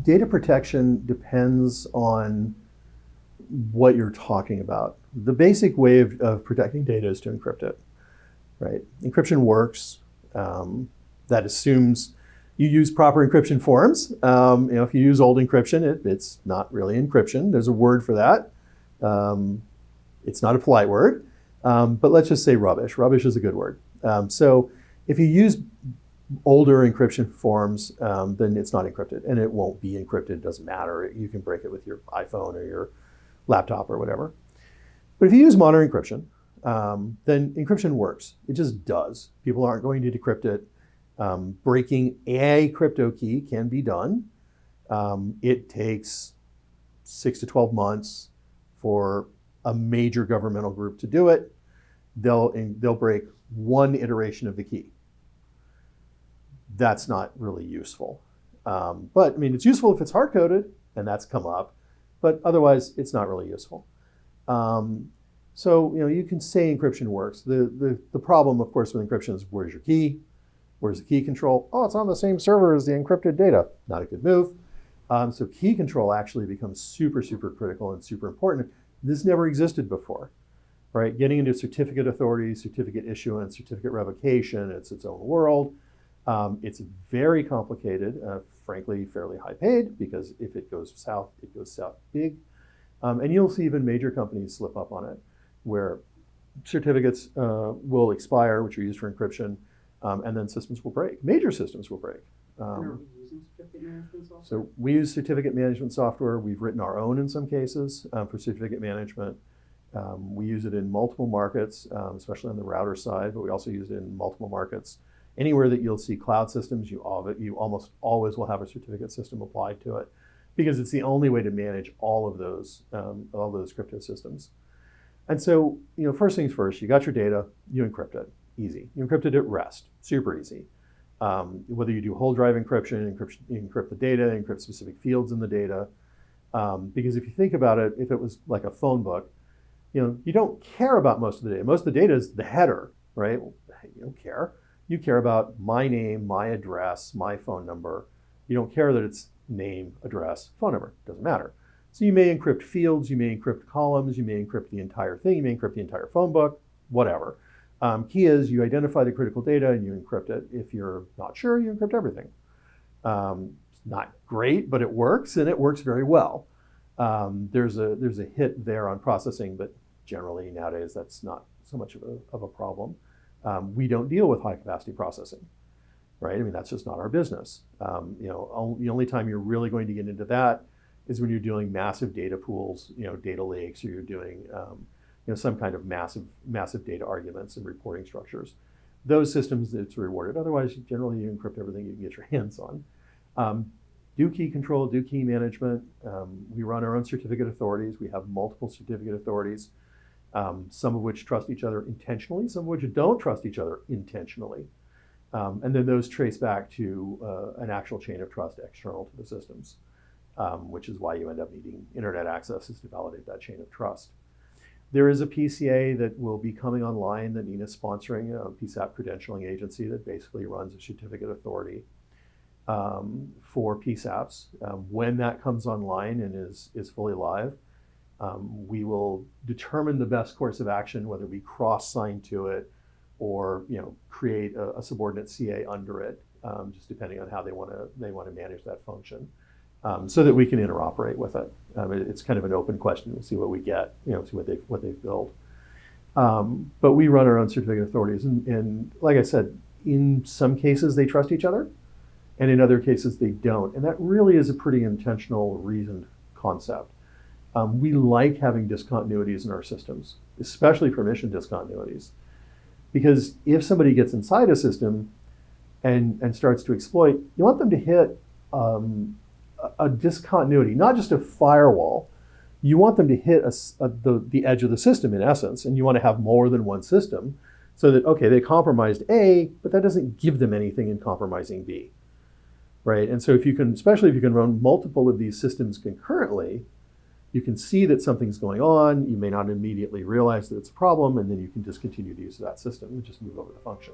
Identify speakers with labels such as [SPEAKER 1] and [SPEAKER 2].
[SPEAKER 1] Data protection depends on what you're talking about. The basic way of protecting data is to encrypt it, right? Encryption works. That assumes you use proper encryption forms. If you use old encryption, it's not really encryption. There's a word for that. It's not a polite word, but let's just say rubbish. Rubbish is a good word. So if you use older encryption forms, then it's not encrypted, and it won't be encrypted. It doesn't matter. You can break it with your iPhone or your laptop or whatever. But if you use modern encryption, then encryption works. It just does. People aren't going to decrypt it. Breaking a crypto key can be done. It takes 6 to 12 months for a major governmental group to do it. They'll break one iteration of the key. That's not really useful. But I mean, it's useful if it's hard-coded, and that's come up, but otherwise it's not really useful. So you can say encryption works. The problem, of course, with encryption is where's your key? Where's the key control? Oh, it's on the same server as the encrypted data. Not a good move. So key control actually becomes super, super critical and super important. This never existed before, right? Getting into certificate authority, certificate issuance, certificate revocation, it's its own world. It's very complicated, frankly, fairly high paid, because if it goes south big. And you'll see even major companies slip up on it, where certificates will expire, which are used for encryption, and then systems will break. Major systems will break.
[SPEAKER 2] Are we using certificate management software?
[SPEAKER 1] So we use certificate management software. We've written our own in some cases for certificate management. We use it in multiple markets, especially on the router side, but we also use it in multiple markets. Anywhere that you'll see cloud systems, you almost always will have a certificate system applied to it, because it's the only way to manage all of those crypto systems. And so, first things first, you got your data, you encrypt it, easy. You encrypt it at rest, super easy. Whether you do whole drive encryption, you encrypt the data, encrypt specific fields in the data. Because if you think about it, if it was like a phone book, you don't care about most of the data. Most of the data is the header, right? You don't care. You care about my name, my address, my phone number. You don't care that it's name, address, phone number. Doesn't matter. So you may encrypt fields, you may encrypt columns, you may encrypt the entire thing, you may encrypt the entire phone book, whatever. Key is you identify the critical data and you encrypt it. If you're not sure, you encrypt everything. It's not great, but it works, and it works very well. There's a hit there on processing, but generally nowadays that's not so much of a problem. We don't deal with high capacity processing, right? I mean, that's just not our business. The only time you're really going to get into that is when you're doing massive data pools, data lakes, or you're doing some kind of massive data arguments and reporting structures. Those systems, it's rewarded. Otherwise, generally you encrypt everything you can get your hands on. Do key control, do key management. We run our own certificate authorities. We have multiple certificate authorities, some of which trust each other intentionally, some of which don't trust each other intentionally. And then those trace back to an actual chain of trust external to the systems, which is why you end up needing internet access is to validate that chain of trust. There is a PCA that will be coming online that Nina's sponsoring, a PSAP credentialing agency that basically runs a certificate authority for PSAPs. When that comes online and is fully live, we will determine the best course of action, whether we cross-sign to it or create a subordinate CA under it, just depending on how they want to manage that function, so that we can interoperate with it. It's kind of an open question. We'll see what we get, see what they've built. But we run our own certificate authorities, and like I said, in some cases they trust each other, and in other cases they don't. And that really is a pretty intentional, reasoned concept. We like having discontinuities in our systems, especially permission discontinuities. Because if somebody gets inside a system and starts to exploit, you want them to hit a discontinuity, not just a firewall. You want them to hit the edge of the system, in essence, and you want to have more than one system so that, okay, they compromised A, but that doesn't give them anything in compromising B, right? And so especially if you can run multiple of these systems concurrently, you can see that something's going on. You may not immediately realize that it's a problem, and then you can discontinue the use of that system and just move over the function.